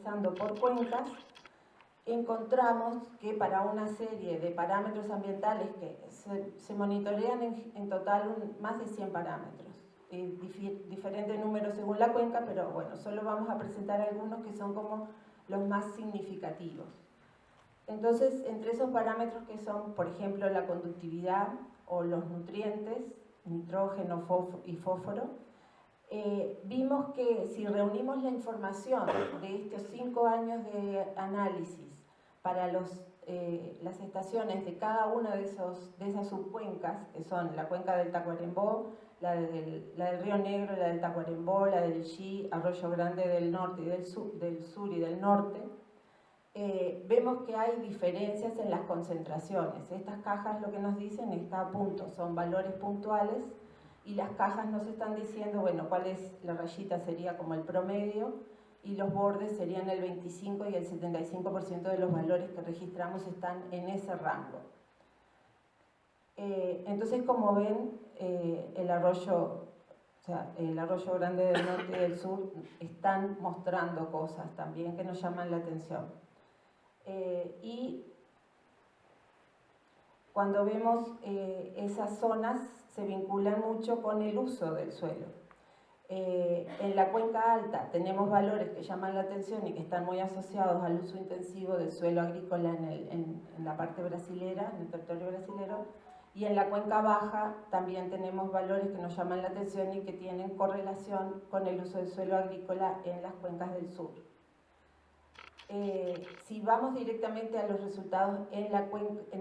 analizando por cuencas, encontramos que para una serie de parámetros ambientales que se monitorean en total más de 100 parámetros, diferentes números según la cuenca, pero bueno, solo vamos a presentar algunos que son como los más significativos. Entonces, entre esos parámetros que son, por ejemplo, la conductividad o los nutrientes, nitrógeno y fósforo, vimos que si reunimos la información de estos 5 años de análisis para las estaciones de cada una de esas subcuencas, que son la cuenca del Tacuarembó, la del Río Negro, la del Tacuarembó, la del Xi, Arroyo Grande del norte y del sur y del norte, vemos que hay diferencias en las concentraciones. Estas cajas lo que nos dicen está a punto, son valores puntuales, y las cajas nos están diciendo, bueno, cuál es la rayita, sería como el promedio, y los bordes serían el 25 y el 75% de los valores que registramos están en ese rango. Entonces, como ven, el arroyo Grande del norte y del sur están mostrando cosas también que nos llaman la atención. Y cuando vemos esas zonas se vinculan mucho con el uso del suelo. En la cuenca alta tenemos valores que llaman la atención y que están muy asociados al uso intensivo del suelo agrícola en la parte brasilera, en el territorio brasilero, y en la cuenca baja también tenemos valores que nos llaman la atención y que tienen correlación con el uso del suelo agrícola en las cuencas del sur. Si vamos directamente a los resultados en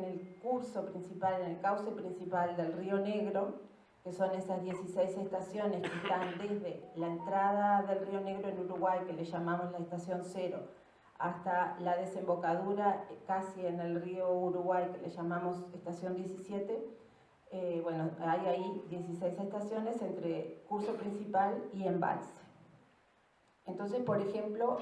el curso principal, en el cauce principal del Río Negro, que son esas 16 estaciones que están desde la entrada del Río Negro en Uruguay, que le llamamos la estación 0, hasta la desembocadura casi en el río Uruguay, que le llamamos estación 17, bueno, hay ahí 16 estaciones entre curso principal y embalse. Entonces, por ejemplo,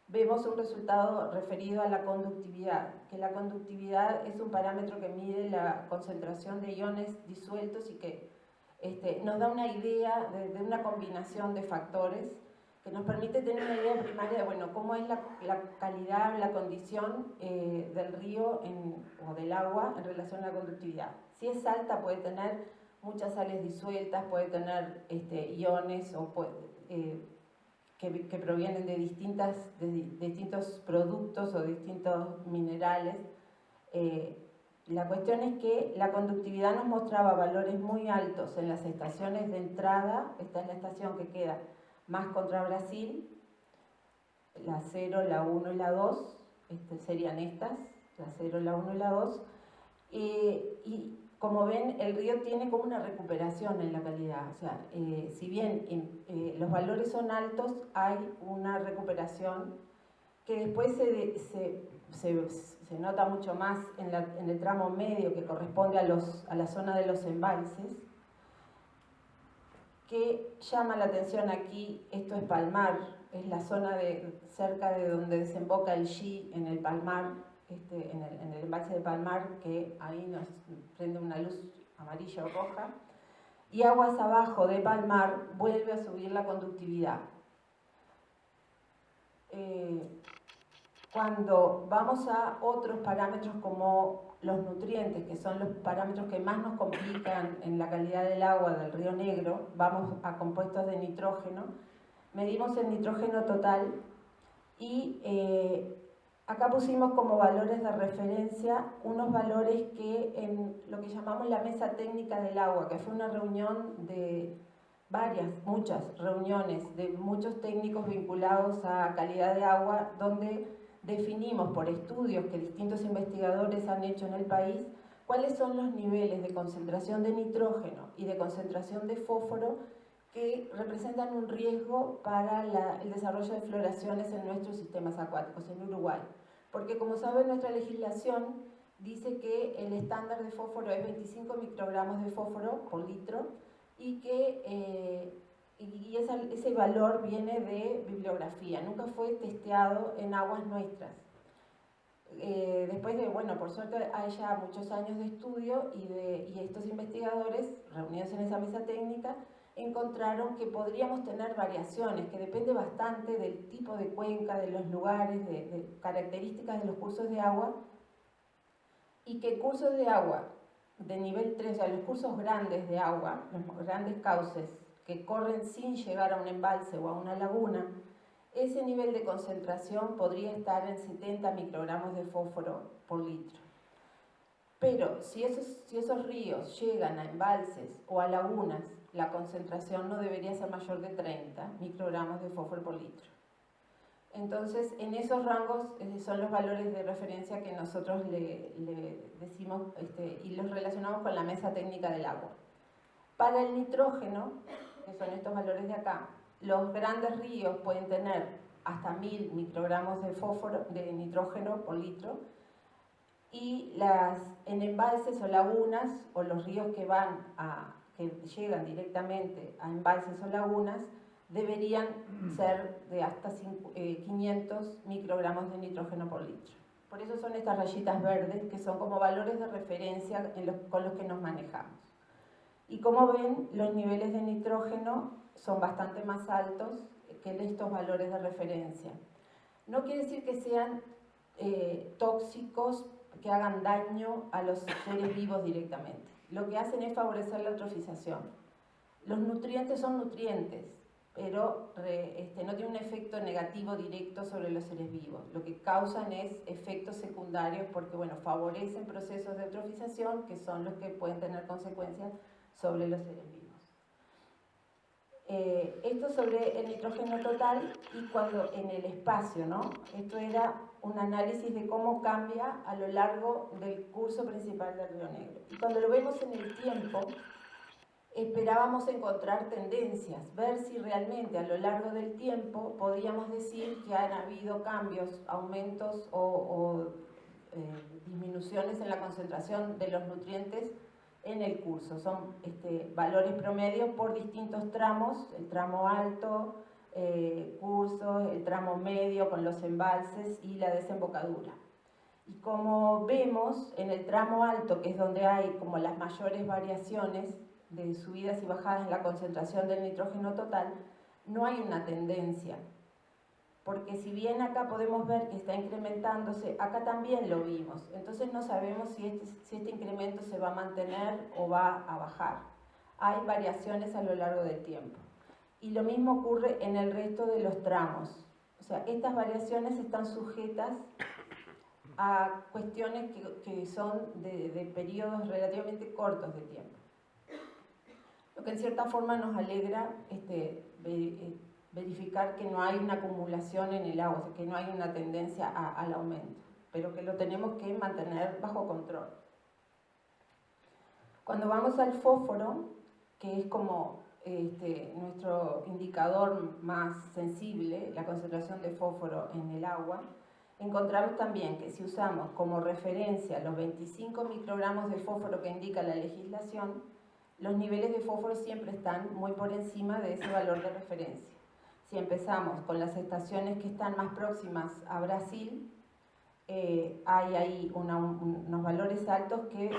vemos un resultado referido a la conductividad, que la conductividad es un parámetro que mide la concentración de iones disueltos y que nos da una idea de una combinación de factores que nos permite tener una idea primaria de, bueno, cómo es la calidad, la condición del río o del agua en relación a la conductividad. Si es alta puede tener muchas sales disueltas, puede tener iones o que provienen de distintos productos o distintos minerales. La cuestión es que la conductividad nos mostraba valores muy altos en las estaciones de entrada. Esta es la estación que queda más contra Brasil, la 0, la 1 y la 2, serían estas, la 0, la 1 y la 2, y como ven, el río tiene como una recuperación en la calidad, o sea, si bien los valores son altos, hay una recuperación que después se nota mucho más en el tramo medio que corresponde a la zona de los embalses, que llama la atención aquí. Esto es Palmar, es la zona cerca de donde desemboca el Xi en el Palmar, en el embalse de Palmar, que ahí nos prende una luz amarilla o roja, y aguas abajo de Palmar vuelve a subir la conductividad. Cuando vamos a otros parámetros como los nutrientes, que son los parámetros que más nos complican en la calidad del agua del Río Negro, vamos a compuestos de nitrógeno, medimos el nitrógeno total y acá pusimos como valores de referencia unos valores que en lo que llamamos la mesa técnica del agua, que fue una reunión de muchas reuniones de muchos técnicos vinculados a calidad de agua, donde definimos por estudios que distintos investigadores han hecho en el país cuáles son los niveles de concentración de nitrógeno y de concentración de fósforo que representan un riesgo para el desarrollo de floraciones en nuestros sistemas acuáticos en Uruguay. Porque como saben, nuestra legislación dice que el estándar de fósforo es 25 microgramos de fósforo por litro y que ese valor viene de bibliografía, nunca fue testeado en aguas nuestras. Después de, bueno, por suerte hay ya muchos años de estudio y estos investigadores reunidos en esa mesa técnica encontraron que podríamos tener variaciones, que depende bastante del tipo de cuenca, de los lugares, de características de los cursos de agua, y que cursos de agua de nivel 3, o sea, los cursos grandes de agua, los grandes cauces que corren sin llegar a un embalse o a una laguna, ese nivel de concentración podría estar en 70 microgramos de fósforo por litro. Pero si esos ríos llegan a embalses o a lagunas, la concentración no debería ser mayor de 30 microgramos de fósforo por litro. Entonces, en esos rangos son los valores de referencia que nosotros le decimos y los relacionamos con la mesa técnica del agua. Para el nitrógeno, que son estos valores de acá, los grandes ríos pueden tener hasta 1000 microgramos de nitrógeno por litro, y en embalses o lagunas, o los ríos que llegan directamente a embalses o lagunas, deberían ser de hasta 500 microgramos de nitrógeno por litro. Por eso son estas rayitas verdes, que son como valores de referencia con los que nos manejamos. Y como ven, los niveles de nitrógeno son bastante más altos que estos valores de referencia. No quiere decir que sean tóxicos, que hagan daño a los seres vivos directamente. Lo que hacen es favorecer la eutrofización. Los nutrientes son nutrientes, pero no tienen un efecto negativo directo sobre los seres vivos. Lo que causan es efectos secundarios porque, bueno, favorecen procesos de eutrofización que son los que pueden tener consecuencias sobre los seres vivos. Esto sobre el nitrógeno total y cuando en el espacio, ¿no? Esto era un análisis de cómo cambia a lo largo del curso principal del Río Negro. Y cuando lo vemos en el tiempo, esperábamos encontrar tendencias, ver si realmente a lo largo del tiempo podíamos decir que han habido cambios, aumentos o disminuciones en la concentración de los nutrientes en el curso. Son valores promedios por distintos tramos, el tramo alto, cursos, el tramo medio con los embalses y la desembocadura. Y como vemos, en el tramo alto, que es donde hay como las mayores variaciones de subidas y bajadas en la concentración del nitrógeno total, no hay una tendencia. Porque si bien acá podemos ver que está incrementándose, acá también lo vimos. Entonces no sabemos si este incremento se va a mantener o va a bajar. Hay variaciones a lo largo del tiempo. Y lo mismo ocurre en el resto de los tramos. O sea, estas variaciones están sujetas a cuestiones que son de periodos relativamente cortos de tiempo. Lo que en cierta forma nos alegra verificar que no hay una acumulación en el agua, o sea, que no hay una tendencia al aumento, pero que lo tenemos que mantener bajo control. Cuando vamos al fósforo, que es como nuestro indicador más sensible, la concentración de fósforo en el agua, encontramos también que si usamos como referencia los 25 microgramos de fósforo que indica la legislación, los niveles de fósforo siempre están muy por encima de ese valor de referencia. Si empezamos con las estaciones que están más próximas a Brasil, hay ahí unos valores altos que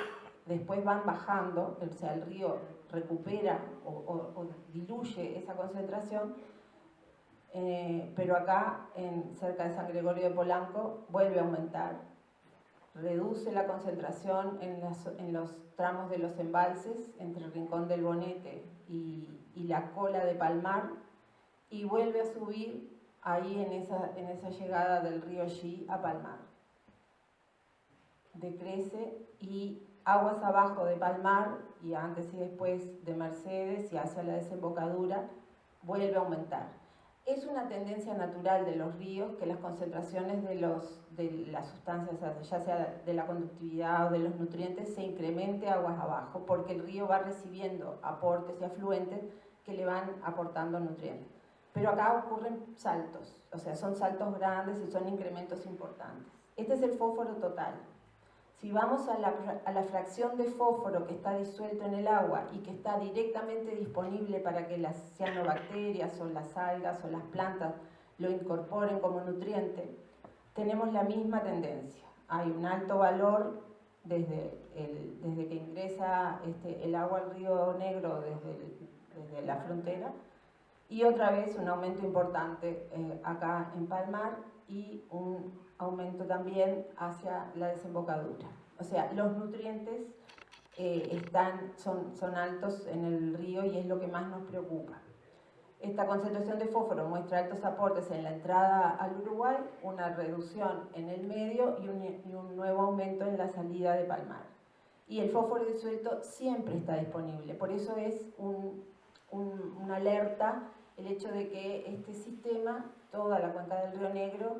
después van bajando, o sea, el río recupera o diluye esa concentración, pero acá, cerca de San Gregorio de Polanco, vuelve a aumentar. Reduce la concentración en los tramos de los embalses, entre el Rincón del Bonete y la Cola de Palmar, y vuelve a subir ahí en esa llegada del río Xi a Palmar. Decrece y aguas abajo de Palmar y antes y después de Mercedes y hacia la desembocadura vuelve a aumentar. Es una tendencia natural de los ríos que las concentraciones de las sustancias, ya sea de la conductividad o de los nutrientes, se incremente aguas abajo, porque el río va recibiendo aportes y afluentes que le van aportando nutrientes. Pero acá ocurren saltos, o sea, son saltos grandes y son incrementos importantes. Este es el fósforo total. Si vamos a la fracción de fósforo que está disuelto en el agua y que está directamente disponible para que las cianobacterias o las algas o las plantas lo incorporen como nutriente, tenemos la misma tendencia. Hay un alto valor desde que ingresa el agua al Río Negro, desde la frontera, y otra vez un aumento importante acá en Palmar y un aumento también hacia la desembocadura. O sea, los nutrientes son altos en el río y es lo que más nos preocupa. Esta concentración de fósforo muestra altos aportes en la entrada al Uruguay, una reducción en el medio y un nuevo aumento en la salida de Palmar. Y el fósforo disuelto siempre está disponible, por eso es una alerta el hecho de que este sistema, toda la cuenca del Río Negro,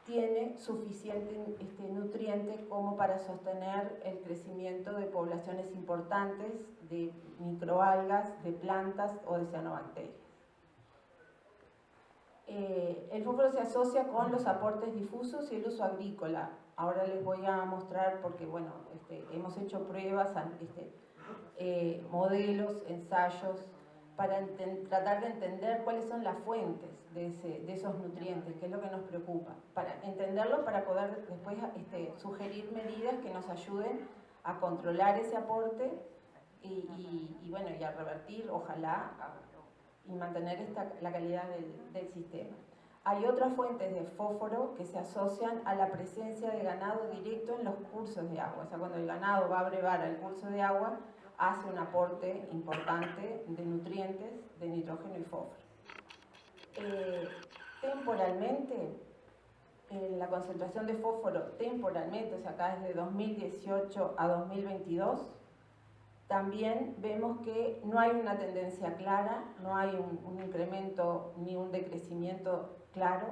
tiene suficiente nutriente como para sostener el crecimiento de poblaciones importantes de microalgas, de plantas o de cianobacterias. El fósforo se asocia con los aportes difusos y el uso agrícola. Ahora les voy a mostrar porque, bueno, hemos hecho pruebas, modelos, ensayos, para tratar de entender cuáles son las fuentes de esos nutrientes, que es lo que nos preocupa. Para entenderlo, para poder después sugerir medidas que nos ayuden a controlar ese aporte y bueno, y a revertir, ojalá, y mantener la calidad del sistema. Hay otras fuentes de fósforo que se asocian a la presencia de ganado directo en los cursos de agua. O sea, cuando el ganado va a brevar al curso de agua, hace un aporte importante de nutrientes, de nitrógeno y fósforo. Temporalmente, la concentración de fósforo temporalmente, o sea, acá desde 2018 a 2022, también vemos que no hay una tendencia clara, no hay un incremento ni un decrecimiento claro.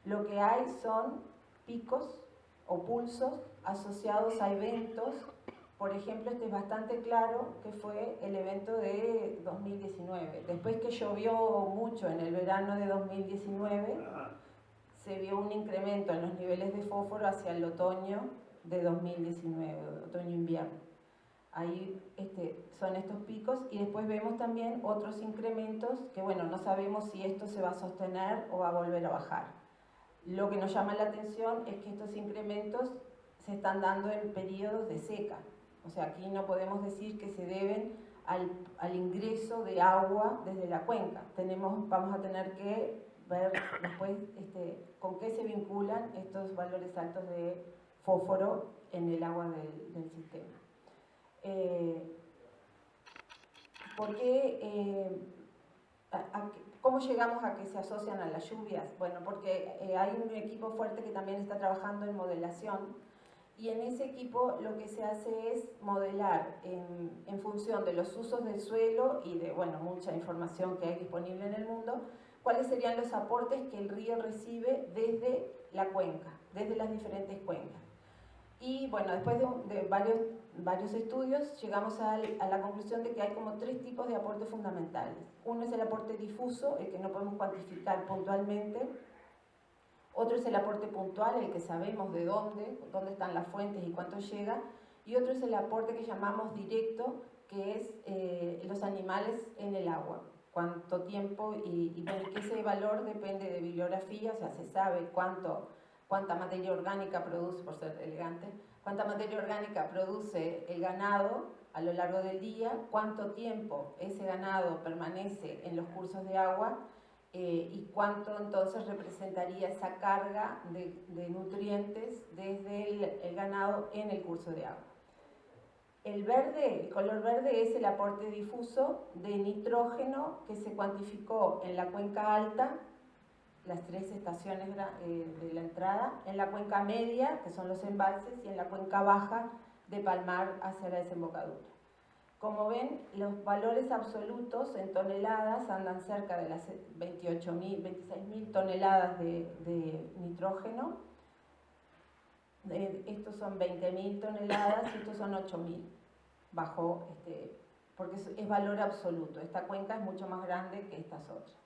Lo que hay son picos o pulsos asociados a eventos. Por ejemplo, este es bastante claro, que fue el evento de 2019. Después que llovió mucho en el verano de 2019, se vio un incremento en los niveles de fósforo hacia el otoño de 2019, otoño-invierno. Ahí son estos picos y después vemos también otros incrementos que, bueno, no sabemos si esto se va a sostener o va a volver a bajar. Lo que nos llama la atención es que estos incrementos se están dando en periodos de seca. O sea, aquí no podemos decir que se deben al ingreso de agua desde la cuenca. Vamos a tener que ver después con qué se vinculan estos valores altos de fósforo en el agua del sistema. ¿Cómo llegamos a que se asocian a las lluvias? Bueno, porque hay un equipo fuerte que también está trabajando en modelación y en ese equipo lo que se hace es modelar en función de los usos del suelo y de, bueno, mucha información que hay disponible en el mundo, cuáles serían los aportes que el río recibe desde la cuenca, desde las diferentes cuencas. Y bueno, después de varios estudios llegamos a la conclusión de que hay como 3 tipos de aportes fundamentales. Uno es el aporte difuso, el que no podemos cuantificar puntualmente. Otro es el aporte puntual, el que sabemos de dónde están las fuentes y cuánto llega. Y otro es el aporte que llamamos directo, que es los animales en el agua. Cuánto tiempo y bueno, que ese valor depende de bibliografía, o sea, se sabe cuánta materia orgánica produce, por ser elegante, cuánta materia orgánica produce el ganado a lo largo del día, cuánto tiempo ese ganado permanece en los cursos de agua y cuánto entonces representaría esa carga de nutrientes desde el ganado en el curso de agua. El color verde es el aporte difuso de nitrógeno que se cuantificó en la cuenca alta, las 3 estaciones de la entrada, en la cuenca media, que son los embalses, y en la cuenca baja de Palmar hacia la desembocadura. Como ven, los valores absolutos en toneladas andan cerca de las 26.000 toneladas de nitrógeno. Estos son 20.000 toneladas y estos son 8.000, porque es valor absoluto. Esta cuenca es mucho más grande que estas otras.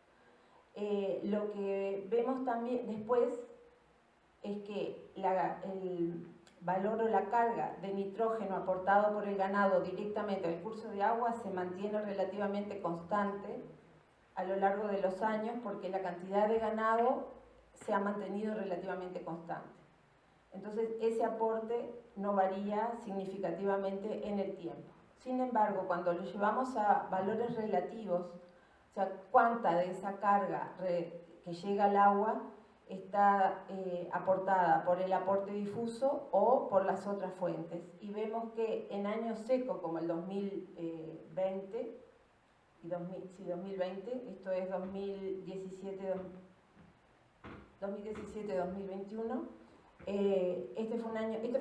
Lo que vemos también después es que el valor o la carga de nitrógeno aportado por el ganado directamente al curso de agua se mantiene relativamente constante a lo largo de los años porque la cantidad de ganado se ha mantenido relativamente constante. Entonces ese aporte no varía significativamente en el tiempo. Sin embargo, cuando lo llevamos a valores relativos, sea, cuánta de esa carga que llega al agua está aportada por el aporte difuso o por las otras fuentes. Y vemos que en años secos como el 2020, 2020, esto es 2017-2021, este fue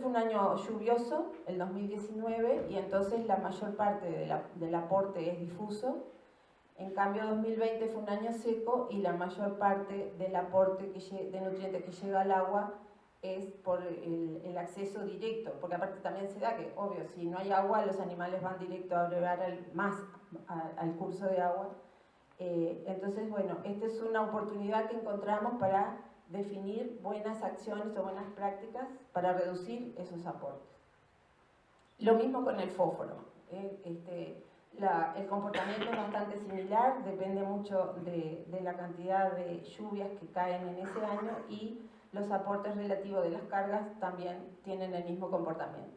un año lluvioso, el 2019, y entonces la mayor parte del aporte es difuso. En cambio, 2020 fue un año seco y la mayor parte del aporte de nutrientes que llega al agua es por el acceso directo, porque aparte también se da que, obvio, si no hay agua, los animales van directo a brevar al curso de agua. Entonces, bueno, esta es una oportunidad que encontramos para definir buenas acciones o buenas prácticas para reducir esos aportes. Lo mismo con el fósforo. El comportamiento es bastante similar, depende mucho de la cantidad de lluvias que caen en ese año y los aportes relativos de las cargas también tienen el mismo comportamiento.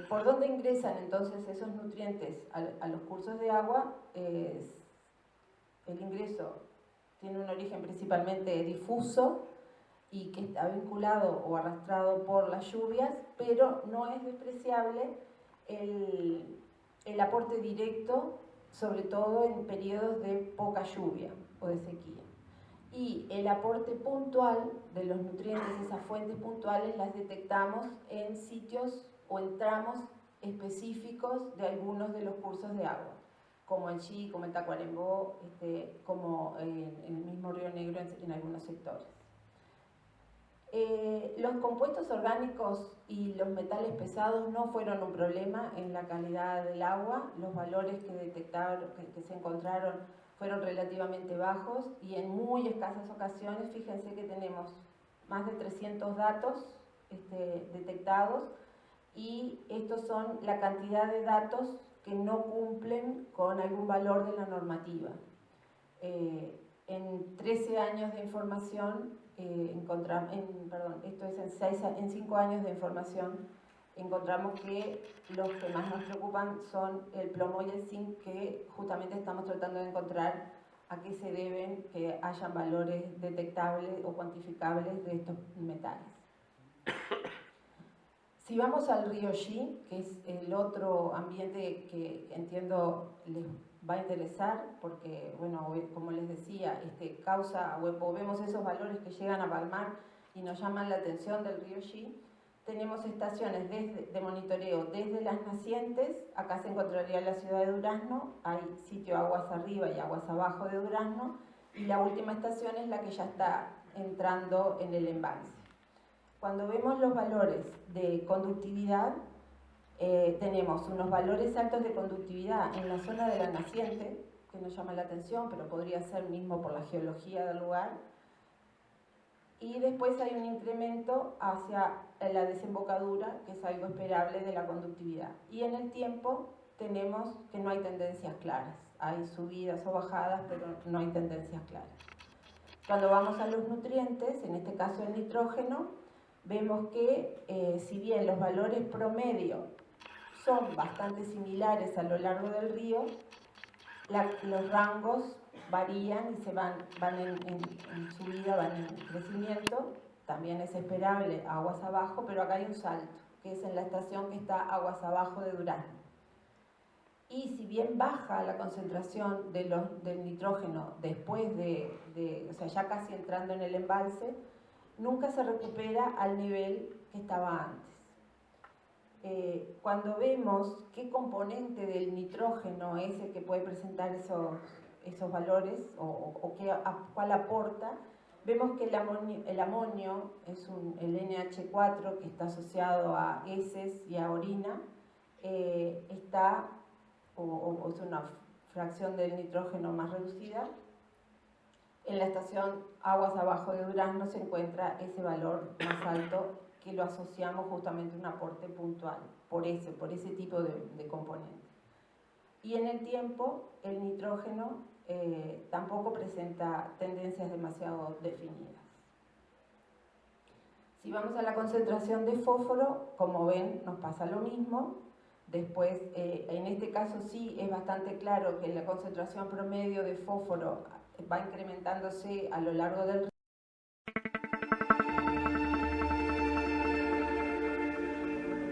¿Por dónde ingresan entonces esos nutrientes a los cursos de agua? El ingreso tiene un origen principalmente difuso y que está vinculado o arrastrado por las lluvias, pero no es despreciable el aporte directo, sobre todo en periodos de poca lluvia o de sequía. Y el aporte puntual de los nutrientes, esas fuentes puntuales, las detectamos en sitios o en tramos específicos de algunos de los cursos de agua, como el Chi, como el Tacuarembó, como en el mismo Río Negro en algunos sectores. Los compuestos orgánicos y los metales pesados no fueron un problema en la calidad del agua. Los valores que se encontraron fueron relativamente bajos y en muy escasas ocasiones, fíjense que tenemos más de 300 datos detectados, y estos son la cantidad de datos que no cumplen con algún valor de la normativa. En 13 años de información, en 5 años de información, encontramos que los que más nos preocupan son el plomo y el zinc, que justamente estamos tratando de encontrar a qué se deben que hayan valores detectables o cuantificables de estos metales. Si vamos al río Xi, que es el otro ambiente que entiendo les va a interesar, porque, bueno, como les decía, vemos esos valores que llegan a palmar y nos llaman la atención del río Xi. Tenemos estaciones de monitoreo desde las nacientes. Acá se encontraría la ciudad de Durazno, hay sitio aguas arriba y aguas abajo de Durazno, y la última estación es la que ya está entrando en el embalse. Cuando vemos los valores de conductividad, tenemos unos valores altos de conductividad en la zona de la naciente, que nos llama la atención, pero podría ser mismo por la geología del lugar. Y después hay un incremento hacia la desembocadura, que es algo esperable de la conductividad. Y en el tiempo tenemos que no hay tendencias claras. Hay subidas o bajadas, pero no hay tendencias claras. Cuando vamos a los nutrientes, en este caso el nitrógeno, vemos que si bien los valores promedio son bastante similares a lo largo del río, los rangos varían y van en subida, van en crecimiento. También es esperable aguas abajo, pero acá hay un salto, que es en la estación que está aguas abajo de Durazno. Y si bien baja la concentración del nitrógeno después o sea, ya casi entrando en el embalse, nunca se recupera al nivel que estaba antes. Cuando vemos qué componente del nitrógeno es el que puede presentar esos valores o cuál aporta, vemos que el amonio es el NH4, que está asociado a heces y a orina, es una fracción del nitrógeno más reducida. En la estación aguas abajo de Durazno se encuentra ese valor más alto, que lo asociamos justamente a un aporte puntual, por ese tipo de componente. Y en el tiempo, el nitrógeno tampoco presenta tendencias demasiado definidas. Si vamos a la concentración de fósforo, como ven, nos pasa lo mismo. Después, en este caso sí es bastante claro que la concentración promedio de fósforo va incrementándose a lo largo del